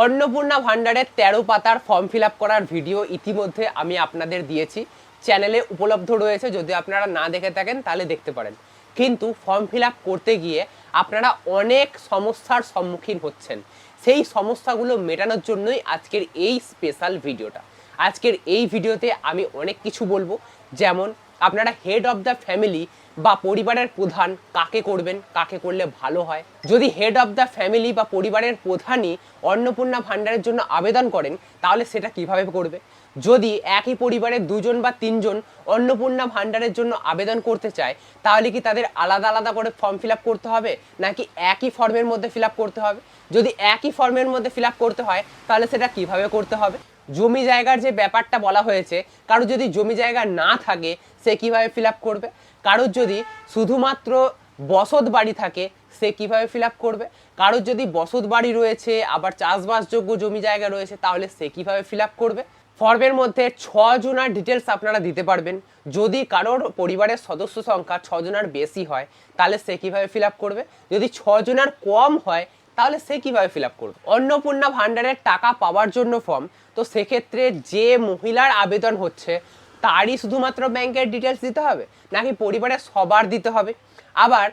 অন্নপূর্ণা ভান্ডারের 13 পাতার form fill up করার ভিডিও ইতিমধ্যে আমি আপনাদের দিয়েছি, চ্যানেলে উপলব্ধ রয়েছে। যদি আপনারা না দেখে থাকেন তাহলে দেখতে পারেন। কিন্তু ফর্ম ফিল আপ করতে গিয়ে আপনারা অনেক সমস্যার সম্মুখীন হচ্ছেন। সেই সমস্যাগুলো মেটানোর জন্যই আজকের এই স্পেশাল ভিডিওটা। আজকের এই ভিডিওতে আমি অনেক কিছু বলবো, যেমন আপনারা হেড অফ দ্য ফ্যামিলি বা পরিবারের প্রধান কাকে করবেন, কাকে করলে ভালো হয়। যদি হেড অফ দ্য ফ্যামিলি বা পরিবারের প্রধানই অন্নপূর্ণা ভান্ডারের জন্য আবেদন করেন, তাহলে সেটা কিভাবে করবে। যদি একই পরিবারের দুজন বা তিনজন অন্নপূর্ণা ভান্ডারের জন্য আবেদন করতে চায়, তাহলে কি তাদের আলাদা আলাদা করে ফর্ম ফিল আপ করতে হবে, নাকি একই ফর্মের মধ্যে ফিল আপ করতে হবে? যদি একই ফর্মের মধ্যে ফিল আপ করতে হয়, তাহলে সেটা কিভাবে করতে হবে? জমি জায়গার যে ব্যাপারটা বলা হয়েছে, কারো যদি জমি জায়গা না থাকে সে কিভাবে ফিল আপ করবে? কারোর যদি শুধুমাত্র বসত বাড়ি থাকে সে কিভাবে ফিল আপ করবে? কারোর যদি বসত বাড়ি রয়েছে আবার চাষবাসযোগ্য জমি জায়গা রয়েছে, তাহলে সে কিভাবে ফিল আপ করবে? ফর্মের মধ্যে 6 জনের ডিটেলস আপনারা দিতে পারবেন। যদি কারোর পরিবারের সদস্য সংখ্যা 6 জনের বেশি হয়, তাহলে সে কিভাবে ফিল আপ করবে? যদি 6 জনের কম হয়, তাহলে সে কিভাবে ফিল আপ করবে? অন্নপূর্ণা ভান্ডারের টাকা পাওয়ার জন্য ফর্ম, তো সেক্ষেত্রে যে মহিলার আবেদন হচ্ছে তারই শুধুমাত্র ব্যাংকের ডিটেলস দিতে হবে, নাকি পরিবারের সবার দিতে হবে? আবার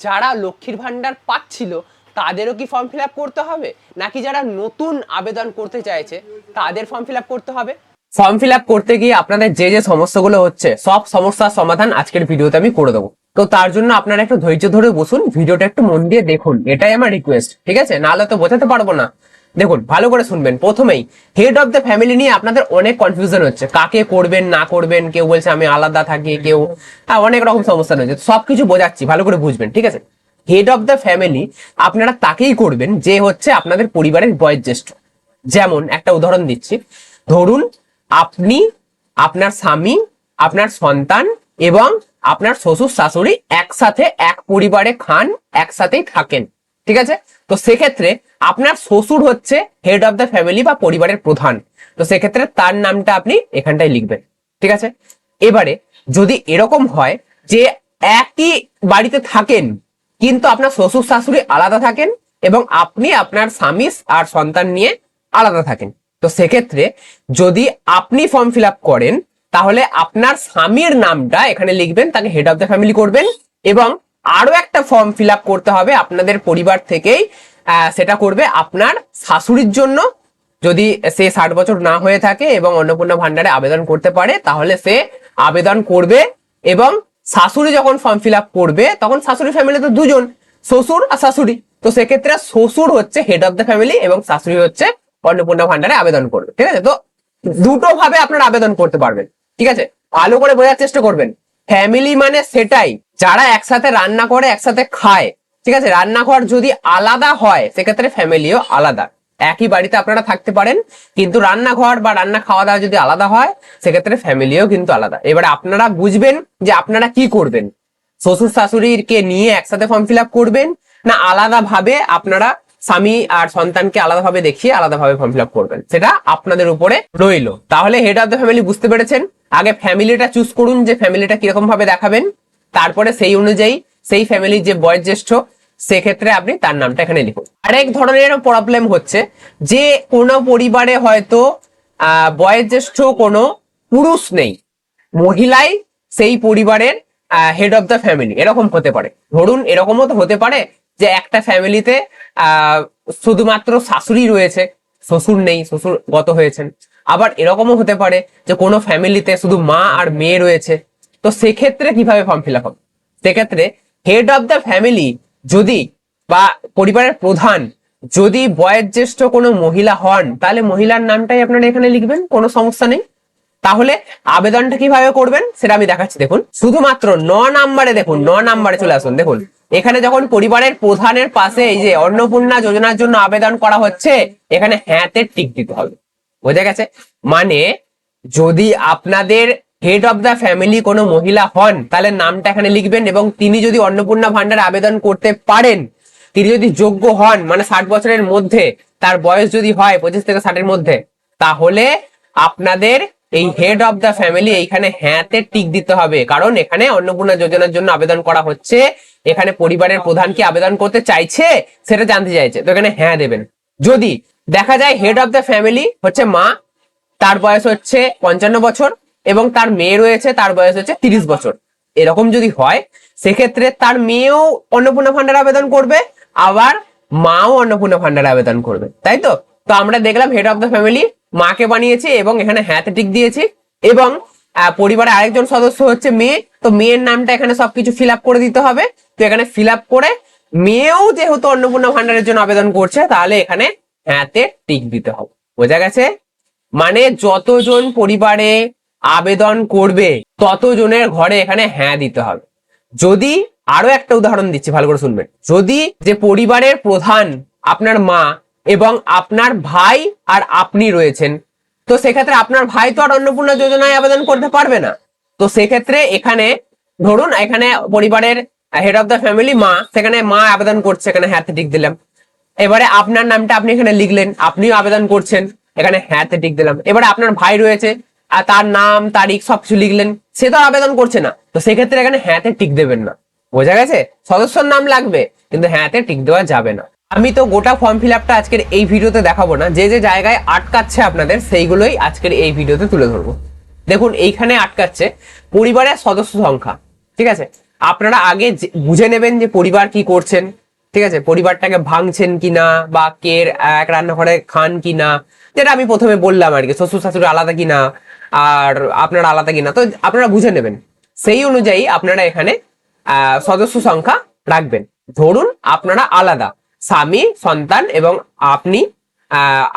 যারা লক্ষ্মীর ভান্ডার পাচ্ছিল তাদেরও কি ফর্ম ফিল আপ করতে হবে, নাকি যারা নতুন আবেদন করতে চাইছে তাদের ফর্ম ফিল আপ করতে হবে? ফর্ম ফিল আপ করতে গিয়ে আপনাদের যে যে সমস্যাগুলো হচ্ছে, সব সমস্যার সমাধান আজকের ভিডিওতে আমি করে দেবো। তো তার জন্য আপনারা একটু ধৈর্য ধরে বসুন, ভিডিওটা একটু মন দিয়ে দেখুন, এটাই আমার রিকোয়েস্ট, ঠিক আছে? নাহলে তো বোঝাতে পারবো না। দেখুন, ভালো করে শুনবেন। প্রথমেই হেড অফ দ্য ফ্যামিলি নিয়ে আপনাদের অনেক কনফিউশন হচ্ছে, কাকে করবেন না করবেন। কেউ বলছে আমি আলাদা থাকি, কেউ অনেক রকম সমস্যা রয়েছে। সবকিছু বোঝাচ্ছি, ভালো করে বুঝবেন, ঠিক আছে? হেড অফ দ্য ফ্যামিলি আপনারা তাকেই করবেন যে হচ্ছে আপনাদের পরিবারের বয়োজ্যেষ্ঠ। যেমন একটা উদাহরণ দিচ্ছি, ধরুন আপনি, আপনার স্বামী, আপনার সন্তান এবং আপনার শ্বশুর শাশুড়ি একসাথে এক পরিবারে খান, একসাথেই থাকেন, ঠিক আছে? তো সেক্ষেত্রে আপনার শ্বশুর হচ্ছে হেড অফ দ্য ফ্যামিলি বা পরিবারের প্রধান। তো সেক্ষেত্রে তার নামটা আপনি এখানটায় লিখবেন, ঠিক আছে? এবারে যদি এরকম হয় যে একই বাড়িতে থাকেন কিন্তু আপনার শ্বশুর শাশুড়ি আলাদা থাকেন এবং আপনি আপনার স্বামী আর সন্তান নিয়ে আলাদা থাকেন, তো সেক্ষেত্রে যদি আপনি ফর্ম ফিল আপ করেন, তাহলে আপনার স্বামীর নামটা এখানে লিখবেন, তাকে হেড অফ দ্য ফ্যামিলি করবেন। এবং আরো একটা ফর্ম ফিল আপ করতে হবে আপনাদের পরিবার থেকেই, সেটা করবে আপনার শাশুড়ির জন্য। যদি সে 60 বছর না হয়ে থাকে এবং অন্নপূর্ণা ভান্ডারে আবেদন করতে পারে, তাহলে সে আবেদন করবে। এবং শাশুড়ি যখন ফর্ম ফিল আপ করবে, তখন শাশুড়ি ফ্যামিলিতে দুজন, শ্বশুর আর শাশুড়ি, তো সেক্ষেত্রে শ্বশুর হচ্ছে হেড অফ দ্য ফ্যামিলি এবং শাশুড়ি হচ্ছে অন্নপূর্ণা ভান্ডারে আবেদন করবে, ঠিক আছে? তো দুটো ভাবে আপনারা আবেদন করতে পারবেন, ঠিক আছে? ভালো করে বোঝার চেষ্টা করবেন। ফ্যামিলি মানে সেটাই যারা একসাথে রান্না করে, একসাথে খায়, ঠিক আছে? রান্নাঘর যদি আলাদা হয়, সেক্ষেত্রে ফ্যামিলিও আলাদা। একই বাড়িতে আপনারা থাকতে পারেন, কিন্তু রান্নাঘর বা রান্না খাওয়া দাওয়া যদি আলাদা হয়, সেক্ষেত্রে ফ্যামিলিও কিন্তু আলাদা। এবারে আপনারা বুঝবেন যে আপনারা কি করবেন। শ্বশুর শাশুড়িকে নিয়ে একসাথে ফর্ম ফিল আপ করবেন, না আলাদা ভাবে আপনারা স্বামী আর সন্তানকে আলাদাভাবে দেখিয়ে আলাদাভাবে ফর্ম ফিল আপ করবেন, সেটা আপনাদের উপরে রইলো। তাহলে হেড অফ দ্য ফ্যামিলি বুঝতে পেরেছেন। আগে ফ্যামিলিটা চুজ করুন যে ফ্যামিলিটা কিরকম ভাবে দেখাবেন, তারপরে সেই অনুযায়ী সেই ফ্যামিলির যে বয়োজ্যেষ্ঠ, সেক্ষেত্রে আপনি তার নামটা এখানে লিখুন। আরেক ধরনের প্রবলেম হচ্ছে যে কোনো পরিবারে হয়তো বয়োজ্যেষ্ঠ কোনো পুরুষ নেই, মহিলাই সেই পরিবারের হেড অফ দ্য ফ্যামিলি, এরকম হতে পারে। ধরুন এরকমও তো হতে পারে যে একটা ফ্যামিলিতে শুধুমাত্র শাশুড়ি রয়েছে, শ্বশুর নেই, শ্বশুর গত হয়েছেন। আবার এরকমও হতে পারে যে কোনো ফ্যামিলিতে শুধু মা আর মেয়ে রয়েছে। তো সেক্ষেত্রে কিভাবে ফর্ম ফিল আপ হবে? সেক্ষেত্রে হেড অফ দ্য ফ্যামিলি যদি বা পরিবারের প্রধান যদি বয়োজ্যেষ্ঠ কোনো মহিলা হন, তাহলে মহিলার নামটাই আপনারা এখানে লিখবেন, কোনো সমস্যা নেই। তাহলে আবেদনটা কিভাবে করবেন সেটা আমি দেখাচ্ছি। দেখুন, শুধুমাত্র 9 নম্বরে, দেখুন 9 নম্বরে চলে আসুন। দেখুন এখানে যখন পরিবারের প্রধানের পাশে এই যে অন্নপূর্ণা যোজনার জন্য আবেদন করা হচ্ছে, এখানে হ্যাঁতে টিক দিতে হবে। বোঝা গেছে? মানে যদি আপনাদের হেড অফ দ্য ফ্যামিলি কোনো মহিলা হন, তাহলে নামটা এখানে লিখবেন। এবং তিনি যদি অন্নপূর্ণা ভান্ডারে আবেদন করতে পারেন, তিনি যদি যোগ্য হন, মানে 60 বছরের মধ্যে তার বয়স যদি হয় 25 থেকে 60-এর মধ্যে, তাহলে আপনাদের এই হেড অফ দ্য ফ্যামিলি এইখানে হ্যাঁতে টিক দিতে হবে। কারণ এখানে অন্নপূর্ণা যোজনার জন্য আবেদন করা হচ্ছে, এখানে পরিবারের প্রধান কি আবেদন করতে চাইছে সেটা জানতে চাইছে, তো এখানে হ্যাঁ দেবেন। যদি দেখা যায় হেড অফ দ্য ফ্যামিলি হচ্ছে মা, তার বয়স হচ্ছে 55 বছর এবং তার মেয়ে রয়েছে, তার বয়স হচ্ছে 30 বছর। এরকম যদি হয় সেক্ষেত্রে তার মেয়েও অন্নপূর্ণা ভান্ডার আবেদন করবে, আবার মাও অন্নপূর্ণা ভান্ডার আবেদন করবে, তাই তো? তো আমরা দেখলাম হেড অফ দ্য ফ্যামিলি মাকে বানিয়েছি এবং এখানে হ্যাঁ টিক দিয়েছি, এবং পরিবারে আরেকজন সদস্য হচ্ছে মেয়ে, তো মেয়ের নামটা এখানে সবকিছু ফিল আপ করে দিতে হবে। তো এখানে ফিল আপ করে মেয়েও যেহেতু অন্নপূর্ণা ভান্ডারের জন্য আবেদন করছে, তাহলে এখানে হ্যাঁতে টিক দিতে হবে। বোঝা গেছে? মানে যতজন পরিবারে আবেদন করবে ততজনের ঘরে এখানে হ্যাঁ দিতে হবে। যদি আরো একটা উদাহরণ দিচ্ছি, ভালো করে শুনবেন, যদি যে পরিবারের প্রধান আপনার মা এবং আপনার ভাই আর আপনি রয়েছেন, তো সেক্ষেত্রে আপনার ভাই তো আর অন্নপূর্ণা যোজনায় আবেদন করতে পারবে না। তো সেক্ষেত্রে এখানে ধরুন এখানে পরিবারের হেড অফ দ্য ফ্যামিলি মা, সেখানে মা আবেদন করছে, এখানে হ্যাঁ টিক দিলাম। এবারে আপনার নামটা আপনি এখানে লিখলেন, আপনিও আবেদন করছেন, এখানে হ্যাঁ টিক দিলাম। এবারে আপনার ভাই রয়েছে আর তার নাম তারিখ সবকিছু লিখলেন, সে তো আবেদন করছে না, তো সেক্ষেত্রে এখানে হ্যাঁতে টিক দেবেন না। বোঝা গেছে? সদস্যর নাম লাগবে কিন্তু হ্যাঁতে টিক দেওয়া যাবে না। আমি তো গোটা ফর্ম ফিল আপটা আজকের এই ভিডিওতে দেখাবো না, যে যে জায়গায় আটকাচ্ছে আপনাদের সেইগুলোই আজকের এই ভিডিওতে তুলে ধরবো। দেখুন এইখানে আটকাচ্ছে পরিবারের সদস্য সংখ্যা। ঠিক আছে, আপনারা আগে বুঝে নেবেন যে পরিবার কি করছেন। ঠিক আছে, পরিবারটাকে ভাঙছেন কিনা বা কে এক রান্নাঘরে খান কিনা, যেটা আমি প্রথমে বললাম আর কি, শ্বশুর শাশুড়ি আলাদা কিনা আর আপনারা আলাদা কিনা, তো আপনারা বুঝে নেবেন। সেই অনুযায়ী আপনারা এখানে সদস্য সংখ্যা রাখবেন। ধরুন আপনারা আলাদা, স্বামী সন্তান এবং আপনি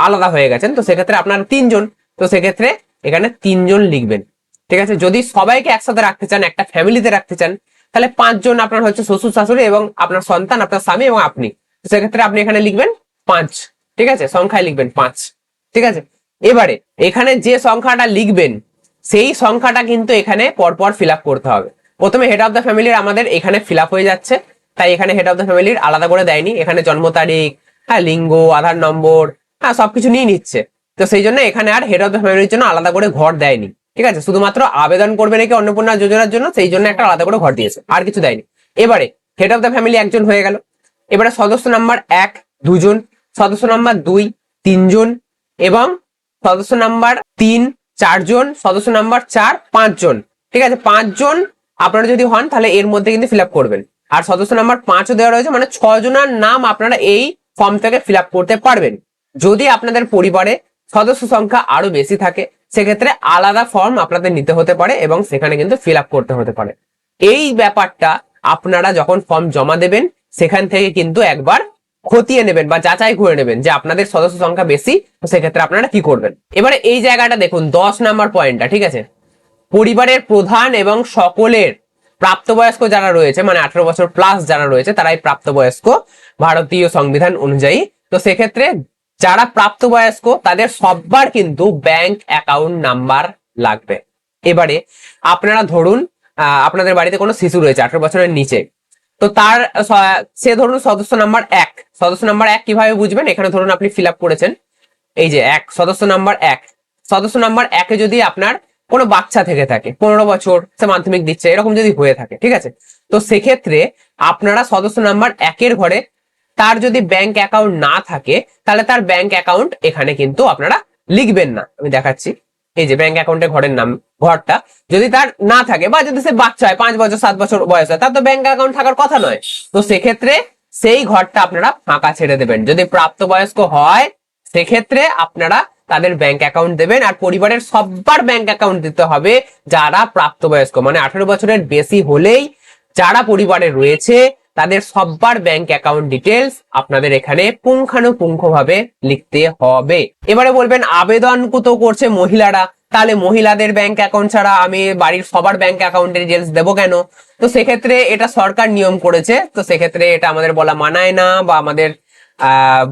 আলাদা হয়ে গেছেন, তো সেক্ষেত্রে আপনারা 3জন, তো সেক্ষেত্রে এখানে 3জন লিখবেন। ঠিক আছে, যদি সবাইকে একসাথে রাখতে চান, একটা ফ্যামিলিতে রাখতে চান, তাহলে 5জন আপনার হচ্ছে শ্বশুর শাশুড়ি এবং আপনার সন্তান, আপনার স্বামী এবং আপনি, তো সেক্ষেত্রে আপনি এখানে লিখবেন 5। ঠিক আছে, সংখ্যায় লিখবেন 5। ঠিক আছে, এবারে এখানে যে সংখ্যাটা লিখবেন সেই সংখ্যাটা কিন্তু এখানে পরপর ফিল আপ করতে হবে। প্রথমে হেড অফ দ্য ফ্যামিলির আমাদের এখানে ফিল আপ হয়ে যাচ্ছে, তাই এখানে হেড অফ দ্য ফ্যামিলির আলাদা করে দেয়নি, এখানে জন্ম তারিখ, হ্যাঁ লিঙ্গ, আধার নম্বর, হ্যাঁ সবকিছু নিয়ে নিচ্ছে। তো সেই জন্য এখানে আর হেড অফ দ্য ফ্যামিলির জন্য আলাদা করে ঘর দেয়নি। ঠিক আছে, শুধুমাত্র আবেদন করবে নাকি অন্নপূর্ণা যোজনার জন্য, সেই জন্য একটা আলাদা করে ঘর দিয়েছে, আর কিছু দেয়নি। এবারে হেড অফ দ্য ফ্যামিলি একজন হয়ে গেল। এবারে সদস্য নাম্বার 1 2জন, সদস্য নাম্বার 2 3জন, এবং সদস্য নাম্বার 3 4জন, সদস্য নাম্বার 4 5জন। ঠিক আছে, 5জন আপনারা যদি হন তাহলে এর মধ্যে কিন্তু ফিল আপ করবেন। আর সদস্য নাম্বার 5ও দেওয়া রয়েছে, মানে 6জনের নাম আপনারা এই ফর্ম থেকে ফিল আপ করতে পারবেন। যদি আপনাদের পরিবারে সদস্য সংখ্যা আরো বেশি থাকে সেক্ষেত্রে আলাদা ফর্ম আপনাদের নিতে হতে পারে এবং সেখানে কিন্তু ফিল আপ করতে হতে পারে। এই ব্যাপারটা আপনারা যখন ফর্ম জমা দেবেন সেখান থেকে কিন্তু একবার খতিয়ে নেবেন বা যাচাই করে নেবেন যে আপনাদের সদস্য সংখ্যা বেশি, তো সেক্ষেত্রে আপনারা কি করবেন। এবারে এই জায়গাটা দেখুন 10 নাম্বার পয়েন্টটা। ঠিক আছে, পরিবারের প্রধান এবং সকলের প্রাপ্তবয়স্ক যারা রয়েছে, মানে 18 বছর প্লাস যারা রয়েছে তারাই প্রাপ্তবয়স্ক ভারতীয় সংবিধান অনুযায়ী। তো সেক্ষেত্রে যারা প্রাপ্তবয়স্ক তাদের সবার কিন্তু ব্যাংক অ্যাকাউন্ট নাম্বার লাগবে। এবারে আপনারা ধরুন আপনাদের বাড়িতে কোনো শিশু রয়েছে 18 বছরের নিচে, তো তার সে ধরুন সদস্য নাম্বার 1। সদস্য নাম্বার 1 কিভাবে বুঝবেন, এখানে ধরুন আপনি ফিল আপ করেছেন এই যে 1, সদস্য নাম্বার 1। সদস্য নাম্বার 1-এ যদি আপনার কোনো বাচ্চা থেকে থাকে, 15 বছর, সে মাধ্যমিক দিচ্ছে, এরকম যদি হয়ে থাকে, ঠিক আছে, তো সেক্ষেত্রে আপনারা সদস্য নাম্বার 1-এর ঘরে তার যদি ব্যাংক অ্যাকাউন্ট না থাকে তাহলে তার ব্যাংক অ্যাকাউন্ট এখানে কিন্তু আপনারা লিখবেন না। আমি দেখাচ্ছি, এই যে ব্যাংক অ্যাকাউন্টের ঘরের নাম, ঘরটা যদি তার না থাকে বা যদি সে বাচ্চা হয় 5 বছর 7 বছর বয়স হয়, তার তো ব্যাংক অ্যাকাউন্ট থাকার কথা নয়। তো সেক্ষেত্রে সেই ঘরটা আপনারা ফাঁকা ছেড়ে দেবেন। যদি প্রাপ্তবয়স্ক হয় সেক্ষেত্রে আপনারা তাদের ব্যাংক অ্যাকাউন্ট দেবেন, আর পরিবারের সবার ব্যাংক অ্যাকাউন্ট দিতে হবে যারা প্রাপ্তবয়স্ক, মানে 18 বছরের বেশি হলেই যারা পরিবারে রয়েছে তাদের সবার ব্যাংক অ্যাকাউন্ট ডিটেলস আপনাদের এখানে পুঙ্খানুপুঙ্খভাবে লিখতে হবে। এবারে বলবেন আবেদন তো করছে মহিলারা, তাহলে মহিলাদের ব্যাংক অ্যাকাউন্ট ছাড়া আমি বাড়ির সবার ব্যাংক অ্যাকাউন্টের ডিটেলস দেবো কেন? তো সেক্ষেত্রে এটা সরকার নিয়ম করেছে, তো সেক্ষেত্রে এটা আমাদের বলা মানায় না বা আমাদের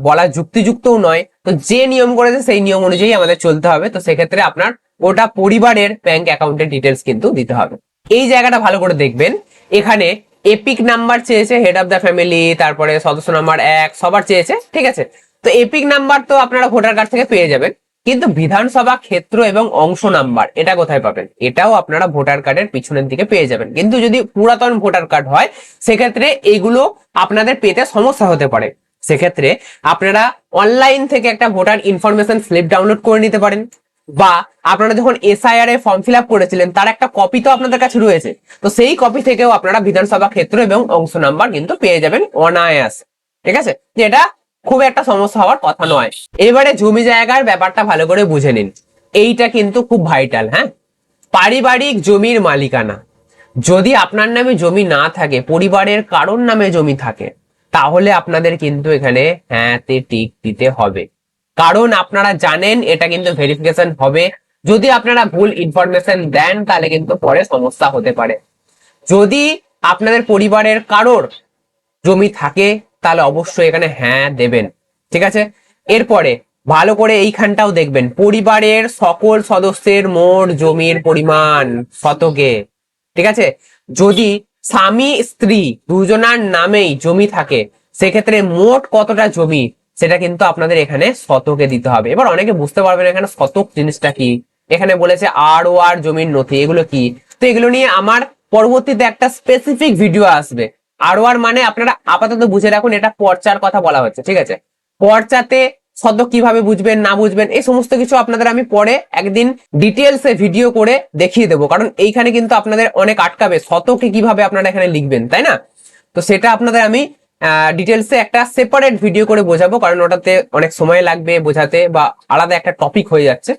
বলা যুক্তিযুক্তও নয়। তো যে নিয়ম করেছে সেই নিয়ম অনুযায়ী আমাদের চলতে হবে। তো সেক্ষেত্রে আপনার ওটা পরিবারের ব্যাংক অ্যাকাউন্টের ডিটেলস কিন্তু দিতে হবে। এই জায়গাটা ভালো করে দেখবেন, এখানে এপিক নাম্বার চেয়েছে হেড অফ দ্য ফ্যামিলি, তারপরে সদস্য নাম্বার 1 সবার চেয়েছে। ঠিক আছে, তো এপিক নাম্বার তো আপনারা ভোটার কার্ড থেকে পেয়ে যাবেন, কিন্তু বিধানসভা ক্ষেত্র এবং অংশ নাম্বার এটা কোথায় পাবেন? এটাও আপনারা ভোটার কার্ডের পিছনের দিকে পেয়ে যাবেন, কিন্তু যদি পুরাতন ভোটার কার্ড হয় সেক্ষেত্রে এগুলো আপনাদের পেতে সমস্যা হতে পারে। সেক্ষেত্রে আপনারা অনলাইন থেকে একটা ভোটার ইনফরমেশন স্লিপ ডাউনলোড করে নিতে পারেন, বা আপনারা যখন এসআইআর এ ফর্ম ফিল আপ করেছিলেন তার একটা কপি তো আপনাদের কাছে রয়েছে, তো সেই কপি থেকেও আপনারা বিধানসভা ক্ষেত্র এবং অংশ নাম্বার কিন্তু পেয়ে যাবেন অনায়াসে। ঠিক আছে, যেটা খুব একটা সমস্যা হওয়ার কথা নয়। এবারে জমি জায়গার ব্যাপারটা ভালো করে বুঝে নিন, এইটা কিন্তু খুব ভাইটাল। হ্যাঁ, পারিবারিক জমির মালিকানা, যদি আপনার নামে জমি না থাকে, পরিবারের কারোর নামে জমি থাকে, তাহলে আপনাদের কিন্তু এখানে হ্যাঁতে টিক দিতে হবে। কারণ আপনারা জানেন এটা কিন্তু ভেরিফিকেশন হবে, যদি আপনারা ভুল ইনফরমেশন দেন তাহলে কিন্তু পরে সমস্যা হতে পারে। যদি আপনাদের পরিবারের কারোর জমি থাকে তাহলে অবশ্যই এখানে হ্যাঁ দেবেন। ঠিক আছে, এরপরে ভালো করে এইখানটাও দেখবেন, পরিবারের সকল সদস্যের মোট জমির পরিমাণ শতকে। ঠিক আছে, যদি স্বামী স্ত্রী দুজনার নামেই জমি থাকে, সেক্ষেত্রে মোট কতটা জমি সেটা কিন্তু আপনাদের এখানে শতকে দিতে হবে। এবার অনেকে বুঝতে পারবেন এখানে শতক জিনিসটা কি, এখানে বলেছে আর ও আর জমির নথি, এগুলো কি। তো এগুলো নিয়ে আমার পরবর্তীতে একটা স্পেসিফিক ভিডিও আসবে। আর ও আর মানে আপনারা আপাতত বুঝে রাখুন, এটা পর্চার কথা বলা হচ্ছে। ঠিক আছে, পর্চাতে শতক কিভাবে বুঝবেন না বুঝবেন এই সমস্ত কিছু আপনাদের আমি পরে একদিন ডিটেলসে ভিডিও করে দেখিয়ে দেবো, কারণ এইখানে কিন্তু আপনাদের অনেক আটকাবে, শতকে কিভাবে আপনারা এখানে লিখবেন, তাই না? তো সেটা আপনাদের আমি ডিটেলসে একটা সেপারেট ভিডিও করে বোঝাবো, কারণ ওটাতে অনেক সময় লাগবে বোঝাতে, বা আলাদা একটা টপিক হয়ে যাচ্ছে।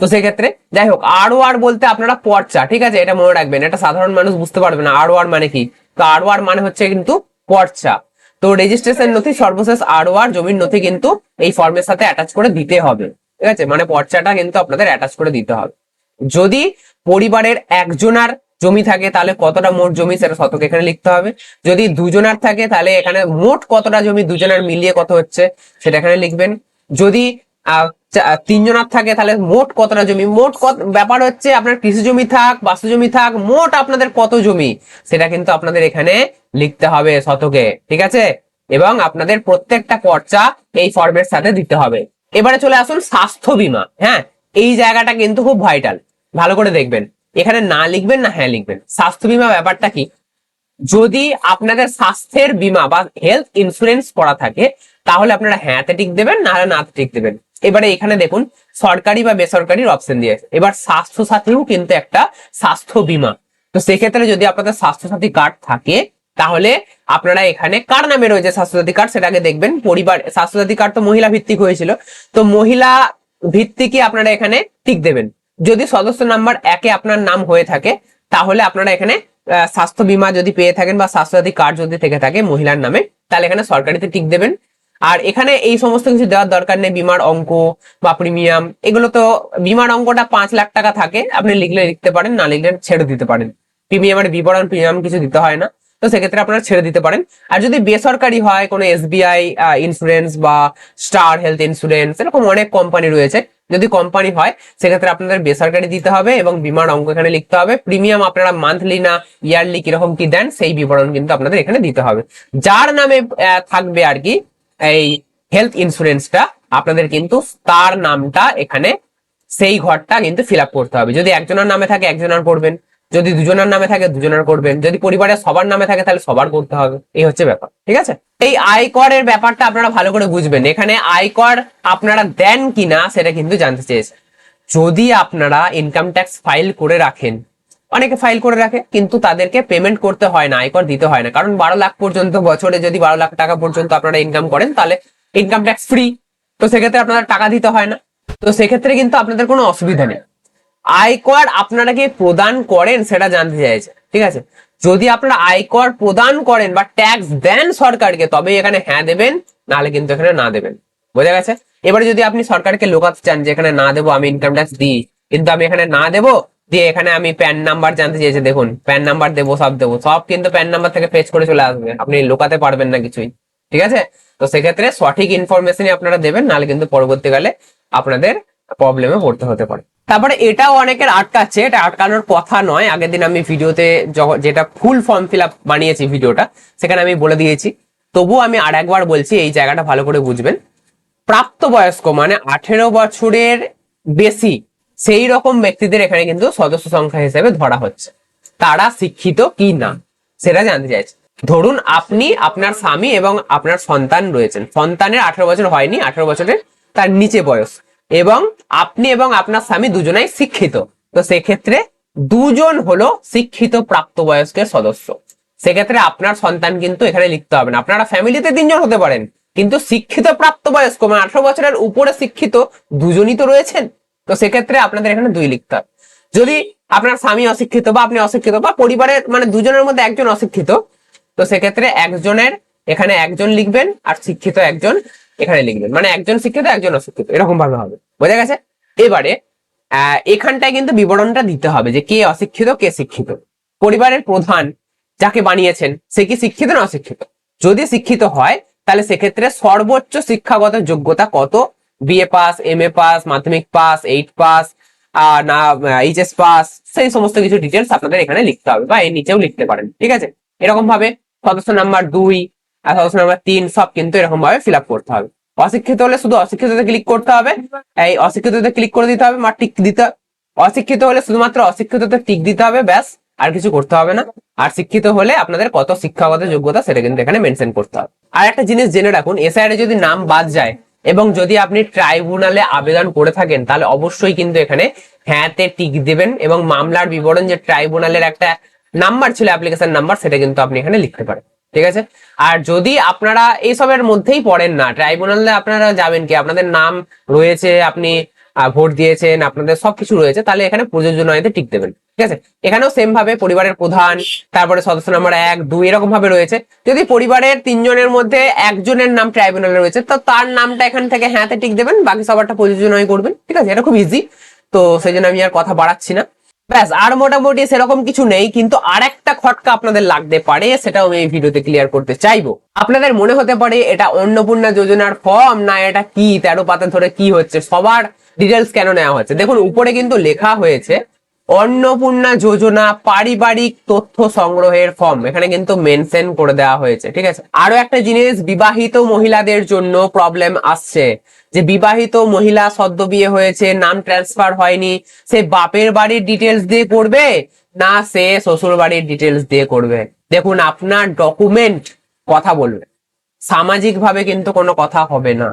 তো সেক্ষেত্রে যাই হোক, আর ও আর বলতে আপনারা পর্চা, ঠিক আছে, এটা মনে রাখবেন, এটা সাধারণ মানুষ বুঝতে পারবে না আর ও আর মানে কি। তো আর ও আর মানে হচ্ছে কিন্তু পর্চা। তো রেজিস্ট্রেশন নথি সর্বশেষ আর ও আর জমির নথি কিন্তু এই ফর্মের সাথে অ্যাটাচ করে দিতে হবে। ঠিক আছে, মানে পর্চাটা কিন্তু আপনাদের অ্যাটাচ করে দিতে হবে। যদি পরিবারের একজনার জমি থাকে তাহলে কতটা মোট জমি সেটা শতক এখানে লিখতে হবে। যদি দুজনার থাকে তাহলে এখানে মোট কতটা জমি দুজনার মিলিয়ে কত হচ্ছে সেটা এখানে লিখবেন। যদি তিনজনার থাকে তাহলে মোট কতটা জমি, মোট ব্যাপার হচ্ছে আপনার কৃষি জমি থাক বাস্তু জমি থাক, মোট আপনাদের কত জমি সেটা কিন্তু আপনাদের এখানে লিখতে হবে শতকে। ঠিক আছে, এবং আপনাদের প্রত্যেকটা পর্চা এই ফর্মের সাথে দিতে হবে। এবারে চলে আসুন স্বাস্থ্য বীমা। হ্যাঁ, এই জায়গাটা কিন্তু খুব ভাইটাল, ভালো করে দেখবেন, এখানে না লিখবেন না হ্যাঁ লিখবেন। স্বাস্থ্য বীমা ব্যাপারটা কি, যদি আপনাদের স্বাস্থ্যের বীমা বা হেলথ ইন্স্যুরেন্স করা থাকে তাহলে আপনারা হ্যাঁতে টিক দেবেন, নাহলে নাতে টিক দেবেন। এবারে এখানে দেখুন সরকারি বা বেসরকারির অপশন দিয়েছে। এবার স্বাস্থ্য সাথীও কিন্তু একটা স্বাস্থ্য বীমা। তো সেক্ষেত্রে যদি আপনাদের স্বাস্থ্য সাথী কার্ড থাকে তাহলে আপনারা এখানে কার নামে রয়েছে স্বাস্থ্যসাথী কার্ড সেটা আগে দেখবেন। পরিবার স্বাস্থ্যসাথী কার্ড তো মহিলা ভিত্তিক হয়েছিল, তো মহিলা ভিত্তিকই আপনারা এখানে টিক দেবেন। যদি সদস্য নাম্বার 1-এ আপনার নাম হয়ে থাকে তাহলে আপনারা এখানে স্বাস্থ্য বীমা যদি পেয়ে থাকেন বা স্বাস্থ্যসাথী কার্ড যদি থেকে থাকে মহিলার নামে, তাহলে এখানে সরকারিতে টিক দেবেন। আর এখানে এই সমস্ত কিছু দেওয়ার দরকার নেই, বীমার অঙ্ক বা প্রিমিয়াম এগুলো তো, বীমার অঙ্কটা 5 লাখ টাকা থাকে, আপনি লিখলে লিখতে পারেন, না লিখলে ছেড়ে দিতে পারেন। প্রিমিয়ামের বিবরণ প্রিমিয়াম কিছু দিতে হয় না, তো সেক্ষেত্রে আপনারা ছেড়ে দিতে পারেন। আর যদি বেসরকারি হয় কোনো এসবিআই ইন্স্যুরেন্স বা স্টার হেলথ ইন্স্যুরেন্স, এরকম অনেক কোম্পানি রয়েছে, যদি কোম্পানি হয় সেক্ষেত্রে আপনাদের বেসরকারি দিতে হবে এবং বীমার অঙ্ক এখানে লিখতে হবে। প্রিমিয়াম আপনারা মান্থলি না ইয়ারলি কিরকম কি দেন সেই বিবরণ কিন্তু আপনাদের এখানে দিতে হবে। যার নামে থাকবে আর কি এই হেলথ ইন্স্যুরেন্সটা, আপনাদের কিন্তু তার নামটা এখানে সেই ঘরটা কিন্তু ফিল আপ করতে হবে। যদি একজনের নামে থাকে একজনের করবেন, যদি দুজনের নামে থাকে দুজনের করবেন, যদি পরিবারের সবার নামে থাকে তাহলে সবার করতে হবে। এই হচ্ছে ব্যাপার। ঠিক আছে, এই আয়করের ব্যাপারটা আপনারা ভালো করে বুঝবেন, এখানে আয়কর আপনারা দেন কিনা সেটা কিন্তু জানতে চেয়েছে। যদি আপনারা ইনকাম ট্যাক্স ফাইল করে রাখেন, অনেকে ফাইল করে রাখে কিন্তু তাদেরকে পেমেন্ট করতে হয় না, আয়কর দিতে হয় না, কারণ 12 লাখ পর্যন্ত বছরে যদি 12 লাখ টাকা পর্যন্ত আপনারা ইনকাম করেন তাহলে ইনকাম ট্যাক্স ফ্রি, তো সেক্ষেত্রে আপনাদের টাকা দিতে হয় না। তো সেক্ষেত্রে কিন্তু আপনাদের কোনো অসুবিধা নেই। আয়কর আপনারা কি প্রদান করেন সেটা জানতে চাইছে। ঠিক আছে, যদি আপনারা আয়কর প্রদান করেন বা ট্যাক্স দেন সরকারকে তবে এখানে হ্যাঁ দেবেন, নাহলে কিন্তু এখানে না দেবেন। বোঝা গেছে? এবারে যদি আপনি সরকারকে লোকাতে চান যে এখানে না দেবো, আমি ইনকাম ট্যাক্স দিই কিন্তু আমি এখানে না দেবো, দিয়ে এখানে আমি প্যান নাম্বার জানতে চেয়েছে, দেখুন প্যান নাম্বার দেবো সব কিন্তু প্যান নাম্বার থেকে ফেচ করে চলে আসবে, আপনি লোকাতে পারবেন না কিছুই। ঠিক আছে, তো সেক্ষেত্রে সঠিক ইনফরমেশনই আপনারা দেবেন, নাহলে কিন্তু পরবর্তীকালে আপনাদের প্রবলেমে পড়তে হতে পারে। তারপরে এটাও অনেকের আটকাচ্ছে, এটা আটকানোর কথা নয়। আগের দিন আমি ভিডিওতে যেটা ফুল ফর্ম ফিল আপ বানিয়েছি ভিডিওটা, সেখানে আমি বলে দিয়েছি, তবুও আমি আর একবার বলছি, এই জায়গাটা ভালো করে বুঝবেন। প্রাপ্তবয়স্ক মানে 18 বছরের বেশি সেই রকম ব্যক্তিদের এখানে কিন্তু সদস্য সংখ্যা হিসেবে ধরা হচ্ছে। তারা শিক্ষিত কি না সেটা জানতে চাইছে। ধরুন আপনি, আপনার স্বামী এবং আপনার সন্তান রয়েছেন, সন্তানের 18 বছর হয়নি, 18 বছরের তার নিচে বয়স, এবং আপনি এবং আপনার স্বামী দুজনেই শিক্ষিত। তো সেক্ষেত্রে দুজন হলো শিক্ষিত প্রাপ্তবয়স্কের সদস্য। সেক্ষেত্রে আপনার সন্তান কিন্তু এখানে লিখতে হবে না। আপনারা ফ্যামিলিতে 3 জন হতে পারেন, কিন্তু শিক্ষিত প্রাপ্তবয়স্ক মানে 18 বছরের উপরে শিক্ষিত দুজনই তো রয়েছেন। তো সেক্ষেত্রে আপনাদের এখানে 2 লিখতে হবে। যদি আপনার স্বামী অশিক্ষিত বা আপনি অশিক্ষিত বা পরিবারের মানে দুজনের মধ্যে একজন অশিক্ষিত, তো সেক্ষেত্রে একজনের এখানে একজন লিখবেন আর শিক্ষিত একজন এখানে লিখবেন, মানে একজন শিক্ষিত একজন অশিক্ষিত, এরকম ভাবে হবে। বোঝা গেছে? এবারে এখানটায় কিন্তু বিবরণটা দিতে হবে যে কে অশিক্ষিত কে শিক্ষিত। পরিবারের প্রধান যাকে বানিয়েছেন সে কি শিক্ষিত না অশিক্ষিত? যদি শিক্ষিত হয় তাহলে সেক্ষেত্রে সর্বোচ্চ শিক্ষাগত যোগ্যতা কত, BA pass, M A pass, মাধ্যমিক পাস, 8 পাস, না এইচএস পাস, সেই সমস্ত কিছু ডিটেলস আপনাদের এখানে লিখতে হবে, বা এর নিচেও লিখতে পারেন। ঠিক আছে? এরকম ভাবে সদস্য নাম্বার 2 আর সদস্য নাম্বার 3 সব কিন্তু এরকম ভাবে ফিল আপ করতে হবে। অশিক্ষিত হলে শুধু অশিক্ষিততে ক্লিক করতে হবে, এই অশিক্ষিততে ক্লিক করে দিতে হবে, বা টিক দিতে। অশিক্ষিত হলে শুধুমাত্র অশিক্ষিততে টিক দিতে হবে, ব্যাস, আর কিছু করতে হবে না। আর শিক্ষিত হলে আপনাদের কত শিক্ষাগত যোগ্যতা সেটা কিন্তু এখানে মেনশন করতে হবে। আর একটা জিনিস জেনে রাখুন, এসআইআর যদি নাম বাদ যায় এবং যদি আপনি ট্রাইব্যুনালে আবেদন করে থাকেন তাহলে অবশ্যই কিন্তু এখানে হ্যাঁতে টিক দেবেন, এবং মামলার বিবরণ যে ট্রাইব্যুনালের একটা নাম্বার ছিল, অ্যাপ্লিকেশন নাম্বার, সেটা কিন্তু আপনি এখানে লিখতে পারেন। ঠিক আছে? আর যদি আপনারা এইসবের মধ্যেই পড়েন না, ট্রাইব্যুনালে আপনারা যাবেন কি, আপনাদের নাম রয়েছে, আপনি ভোট দিয়েছেন, আপনাদের সবকিছু রয়েছে, তাহলে এখানে প্রযোজ্য নয়তে টিক দেবেন। ঠিক আছে? এখানেও সেম ভাবে পরিবারের প্রধান, তারপরে সদস্য নাম্বার 1, 2 এরকম ভাবে রয়েছে। যদি পরিবারের 3 জনের মধ্যে একজনের নাম ট্রাইব্যুনালে রয়েছে, তো তার নামটা এখান থেকে হ্যাঁতে টিক দেবেন, বাকি সবারটা প্রযোজ্য নয় করবেন। ঠিক আছে? এটা খুব ইজি, তো সেই জন্য আমি আর কথা বাড়াচ্ছি না। ব্যাস, আর মোটামুটি সেরকম কিছু নেই, কিন্তু আর একটা খটকা আপনাদের লাগতে পারে, সেটাও আমি এই ভিডিওতে ক্লিয়ার করতে চাইবো। আপনাদের মনে হতে পারে এটা অন্নপূর্ণা যোজনার ফর্ম, না এটা কি 13 পাতা ধরে কি হচ্ছে, সবার ডিটেলস কেন নেওয়া হচ্ছে। দেখুন উপরে কিন্তু লেখা হয়েছে অন্নপূর্ণা যোজনা পারিবারিক তথ্য সংগ্রহের ফর্ম, এখানে কিন্তু মেনশন করে দেওয়া হয়েছে। ঠিক আছে? আরো একটা জিনিস, বিবাহিত মহিলাদের জন্য প্রবলেম আসছে, যে বিবাহিত মহিলা সদ্য বিয়ে হয়েছে, নাম ট্রান্সফার হয়নি, সে বাপের বাড়ির ডিটেলস দিয়ে করবে না সে শ্বশুর বাড়ির ডিটেলস দিয়ে করবে। দেখুন আপনার ডকুমেন্ট কথা বলবে, সামাজিক ভাবে কিন্তু কোনো কথা হবে না।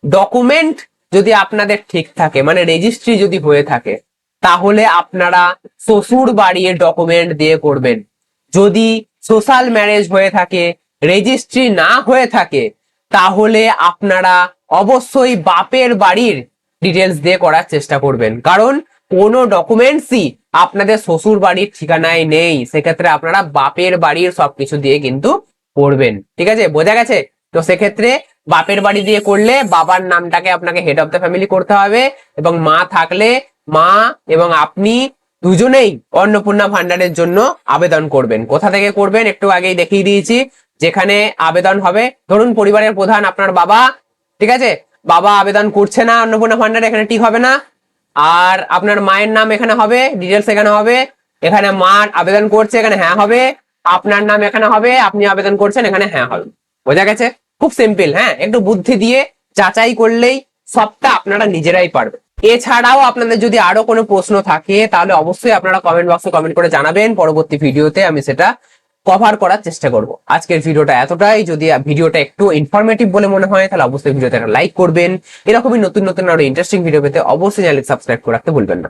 ডকুমেন্ট যদি আপনাদের ঠিক থাকে, মানে রেজিস্ট্রি যদি হয়ে থাকে, তাহলে আপনারা শ্বশুর বাড়ির ডকুমেন্ট দিয়ে করবেন। যদি সোশ্যাল ম্যারেজ হয়ে থাকে, রেজিস্ট্রি না হয়ে থাকে, তাহলে আপনারা অবশ্যই বাপের বাড়ির ডিটেলস দিয়ে করার চেষ্টা করবেন, কারণ কোনো ডকুমেন্টসই আপনাদের শ্বশুর বাড়ির ঠিকানায় নেই। সেক্ষেত্রে আপনারা বাপের বাড়ির সবকিছু দিয়ে কিন্তু করবেন। ঠিক আছে? বোঝা গেছে? তো সেক্ষেত্রে বাপের বাড়ি দিয়ে করলে বাবার নামটাকে আপনাকে হেড অফ দ্য ফ্যামিলি করতে হবে, এবং মা থাকলে মা এবং আপনি দুজনেই অন্নপূর্ণা ভান্ডারের জন্য আবেদন করবেন। কোথা থেকে করবেন একটু আগেই দেখিয়ে দিয়েছি, যেখানে আবেদন হবে, ধরুন পরিবারের প্রধান আপনার বাবা, ঠিক আছে, বাবা আবেদন করছে না অন্নপূর্ণা ভান্ডারে, এখানে ঠিক হবে না। আর আপনার মায়ের নাম এখানে হবে, ডিটেলস এখানে হবে, এখানে মা আবেদন করছে, এখানে হ্যাঁ হবে, আপনার নাম এখানে হবে, আপনি আবেদন করছেন, এখানে হ্যাঁ হবে। বোঝা গেছে? খুব সিম্পল। হ্যাঁ, একটু বুদ্ধি দিয়ে যাচাই করলেই সবটা আপনারা নিজেরাই পারবেন। এছাড়াও আপনাদের যদি আরো কোনো প্রশ্ন থাকে তাহলে অবশ্যই আপনারা কমেন্ট বক্সে কমেন্ট করে জানাবেন, পরবর্তী ভিডিওতে আমি সেটা কভার করার চেষ্টা করব। আজকের ভিডিওটা এতটাই। যদি ভিডিওটা একটু ইনফরমেটিভ বলে মনে হয় তাহলে অবশ্যই ভিডিওতে একটা লাইক করবেন। এরকমই নতুন নতুন আরো ইন্টারেস্টিং ভিডিও পেতে অবশ্যই চ্যানেলকে সাবস্ক্রাইব করে রাখতে ভুলবেন না।